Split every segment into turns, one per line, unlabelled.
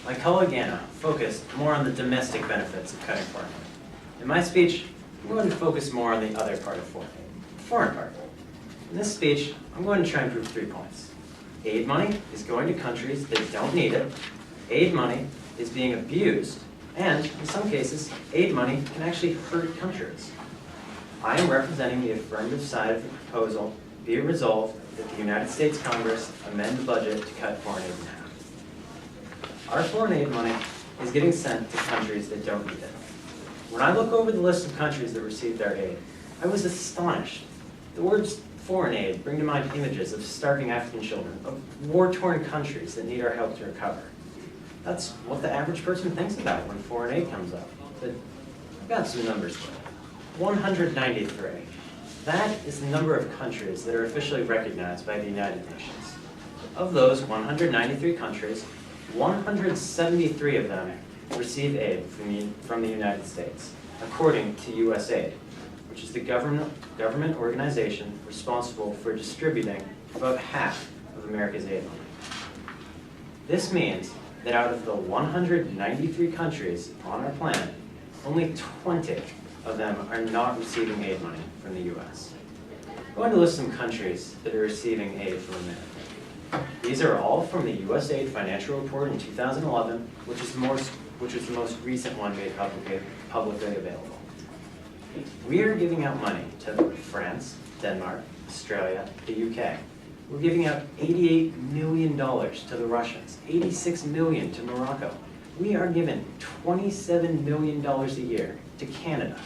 my colleague Anna focused more on the domestic benefits of cutting foreign aid. In my speech, I'm going to focus more on the other part of foreign aid, the foreign part. In this speech, I'm going to try and prove 3 points. Aid money is going to countries that don't need it, aid money is being abused, and in some cases, aid money can actually hurt countries. I am representing the affirmative side of the proposal. Be it resolved that the United States Congress amend the budget to cut foreign aid in half. Our foreign aid money is getting sent to countries that don't need it. When I look over the list of countries that received our aid, I was astonished. The words foreign aid bring to mind images of starving African children, of war-torn countries that need our help to recover. That's what the average person thinks about when foreign aid comes up. But I've got some numbers for you. 193. That is the number of countries that are officially recognized by the United Nations. Of those 193 countries, 173 of them receive aid from the United States, according to USAID, which is the government organization responsible for distributing about half of America's aid money. This means that out of the 193 countries on our planet, only 20 of them are not receiving aid money from the U.S. I'm going to list some countries that are receiving aid from America. These are all from the USAID financial report in 2011, which is the most recent one made publicly available. We are giving out money to France, Denmark, Australia, the UK. We're giving out $88 million to the Russians, $86 million to Morocco. We are giving $27 million a year to Canada.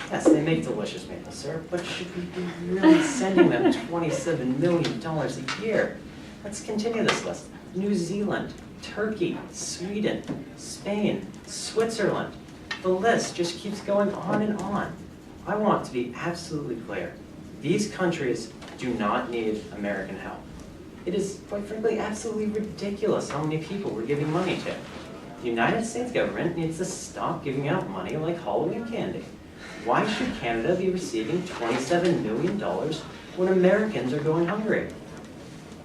Yes, they make delicious maple syrup, but should we be really sending them $27 million a year? Let's continue this list. New Zealand, Turkey, Sweden, Spain, Switzerland. The list just keeps going on and on. I want to be absolutely clear. These countries do not need American help. It is, quite frankly, absolutely ridiculous how many people we're giving money to. The United States government needs to stop giving out money like Halloween candy. Why should Canada be receiving $27 million when Americans are going hungry?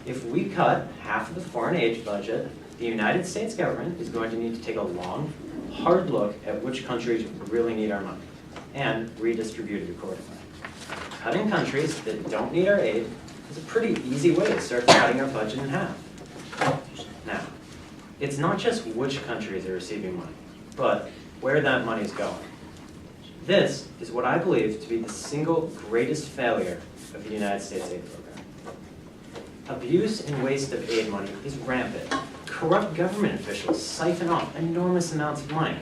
If we cut half of the foreign aid budget, the United States government is going to need to take a long, hard look at which countries really need our money and redistribute it accordingly. Cutting countries that don't need our aid is a pretty easy way to start cutting our budget in half. Now, it's not just which countries are receiving money, but where that money is going. This is what I believe to be the single greatest failure of the United States aid program. Abuse and waste of aid money is rampant. Corrupt government officials siphon off enormous amounts of money.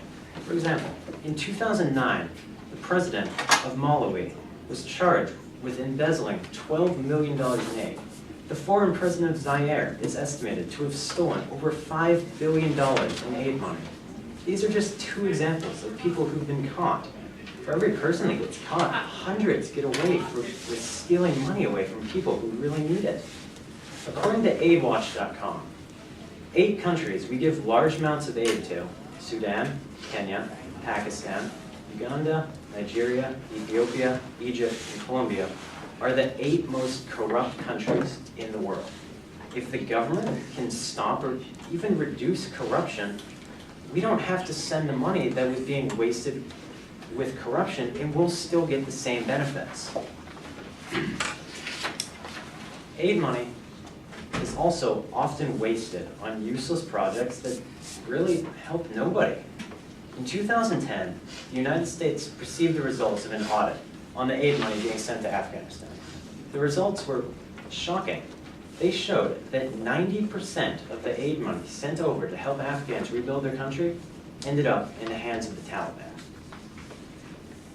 For example, in 2009, the president of Malawi was charged with embezzling $12 million in aid. The foreign president of Zaire is estimated to have stolen over $5 billion in aid money. These are just 2 examples of people who've been caught. For every person that gets caught, hundreds get away with stealing money away from people who really need it. According to aidwatch.com, 8 countries we give large amounts of aid to: Sudan, Kenya, Pakistan, Uganda, Nigeria, Ethiopia, Egypt, and Colombia are the 8 most corrupt countries in the world. If the government can stop or even reduce corruption, we don't have to send the money that was being wasted with corruption, and we'll still get the same benefits. Aid money is also often wasted on useless projects that really help nobody. In 2010, the United States received the results of an audit on the aid money being sent to Afghanistan. The results were shocking. They showed that 90% of the aid money sent over to help Afghans rebuild their country ended up in the hands of the Taliban.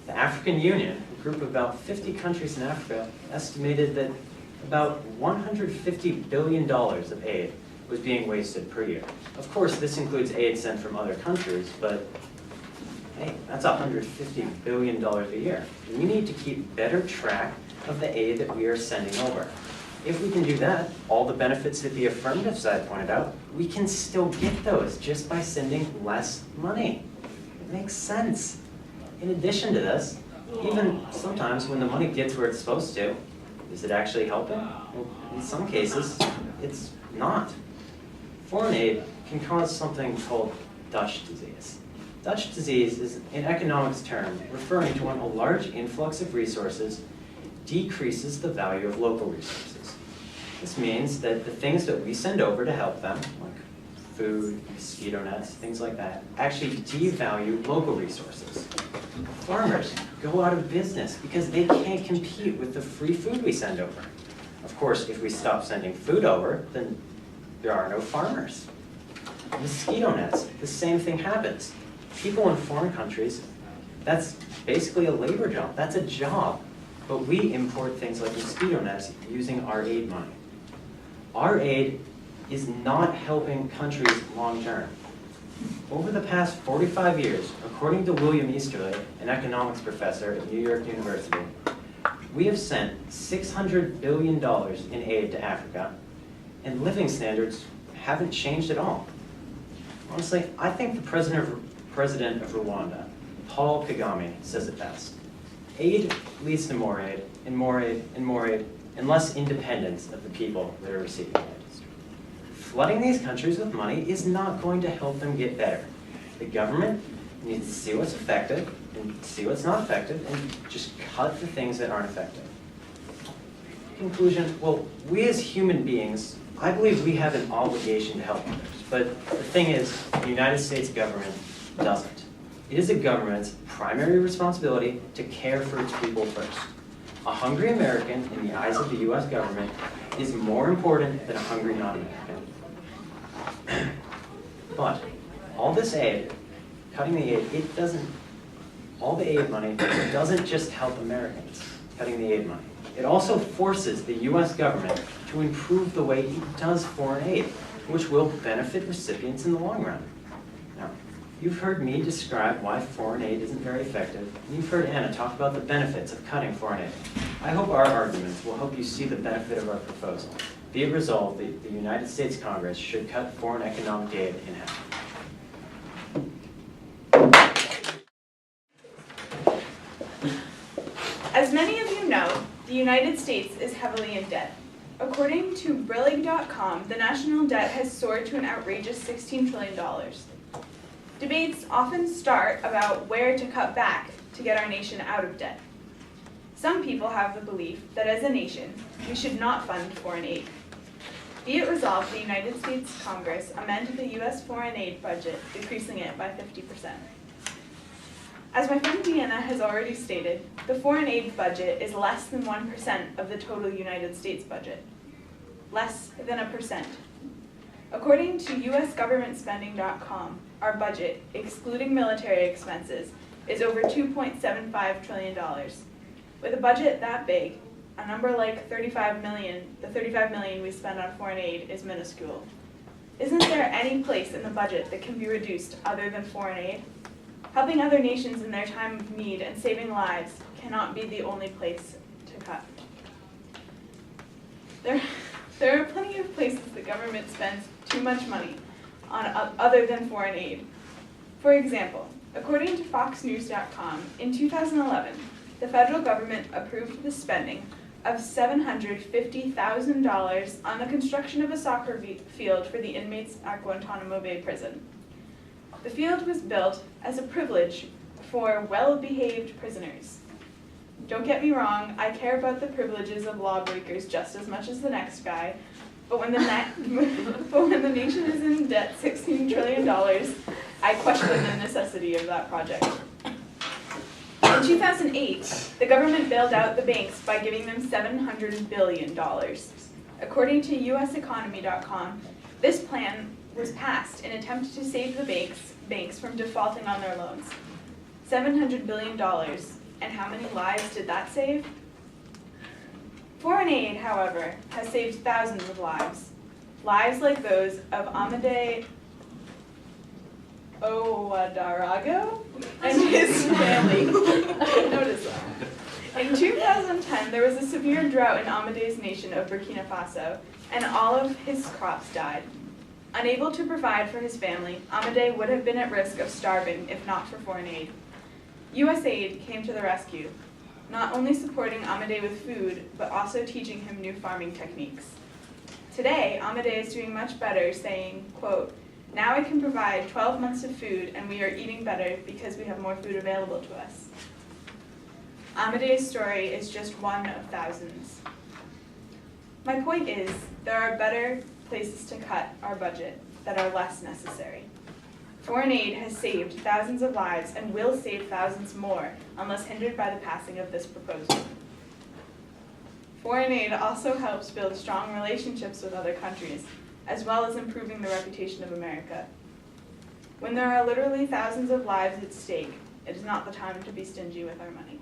The African Union, a group of about 50 countries in Africa, estimated that about $150 billion of aid was being wasted per year. Of course, this includes aid sent from other countries, but hey, that's $150 billion a year. We need to keep better track of the aid that we are sending over. If we can do that, all the benefits that the affirmative side pointed out, we can still get those just by sending less money. It makes sense. In addition to this, even sometimes when the money gets where it's supposed to, is it actually helping? Well, in some cases, it's not. Foreign aid can cause something called Dutch disease. Dutch disease is an economics term referring to when a large influx of resources decreases the value of local resources. This means that the things that we send over to help them, like food, mosquito nets, things like that, actually devalue local resources. Farmers go out of business because they can't compete with the free food we send over. Of course, if we stop sending food over, then there are no farmers. Mosquito nets, the same thing happens. People in foreign countries, that's basically a labor job. That's a job. But we import things like mosquito nets using our aid money. Our aid is not helping countries long term. Over the past 45 years, according to William Easterly, an economics professor at New York University, we have sent $600 billion in aid to Africa, and living standards haven't changed at all. Honestly, I think the president of Rwanda, Paul Kagame, says it best. Aid leads to more aid, and more aid, and more aid, and less independence of the people that are receiving it. Flooding these countries with money is not going to help them get better. The government needs to see what's effective and see what's not effective and just cut the things that aren't effective. Conclusion, well, we as human beings, I believe we have an obligation to help others. But the thing is, the United States government doesn't. It is the government's primary responsibility to care for its people first. A hungry American, in the eyes of the US government, is more important than a hungry non-American. But all this aid, cutting the aid, all the aid money doesn't just help Americans, cutting the aid money. It also forces the US government to improve the way it does foreign aid, which will benefit recipients in the long run. Now, you've heard me describe why foreign aid isn't very effective, and you've heard Anna talk about the benefits of cutting foreign aid. I hope our arguments will help you see the benefit of our proposal. Be it resolved that the United States Congress should cut foreign economic aid in half.
As many of you know, the United States is heavily in debt. According to Brillig.com, the national debt has soared to an outrageous $16 trillion. Debates often start about where to cut back to get our nation out of debt. Some people have the belief that as a nation, we should not fund foreign aid. Be it resolved, the United States Congress amend the U.S. foreign aid budget, decreasing it by 50%. As my friend Deanna has already stated, the foreign aid budget is less than 1% of the total United States budget. Less than 1%. According to usgovernmentspending.com, our budget, excluding military expenses, is over $2.75 trillion. With a budget that big, a number like 35 million, the 35 million we spend on foreign aid is minuscule. Isn't there any place in the budget that can be reduced other than foreign aid? Helping other nations in their time of need and saving lives cannot be the only place to cut. There are plenty of places the government spends too much money on other than foreign aid. For example, according to FoxNews.com, in 2011, the federal government approved the spending of $750,000 on the construction of a soccer field for the inmates at Guantanamo Bay Prison. The field was built as a privilege for well-behaved prisoners. Don't get me wrong, I care about the privileges of lawbreakers just as much as the next guy, but when the nation is in debt $16 trillion, I question the necessity of that project. In 2008, the government bailed out the banks by giving them $700 billion. According to useconomy.com, this plan was passed in an attempt to save the banks from defaulting on their loans. $700 billion, and how many lives did that save? Foreign aid, however, has saved thousands of lives. Lives like those of Amade Ouedraogo and his family. Notice that. In 2010, there was a severe drought in Amade's nation of Burkina Faso, and all of his crops died. Unable to provide for his family, Amade would have been at risk of starving if not for foreign aid. U.S. aid came to the rescue, not only supporting Amade with food, but also teaching him new farming techniques. Today, Amade is doing much better, saying, quote, Now I can provide 12 months of food, and we are eating better because we have more food available to us. Amadeus' story is just one of thousands. My point is, there are better places to cut our budget that are less necessary. Foreign aid has saved thousands of lives and will save thousands more unless hindered by the passing of this proposal. Foreign aid also helps build strong relationships with other countries, as well as improving the reputation of America. When there are literally thousands of lives at stake, it is not the time to be stingy with our money.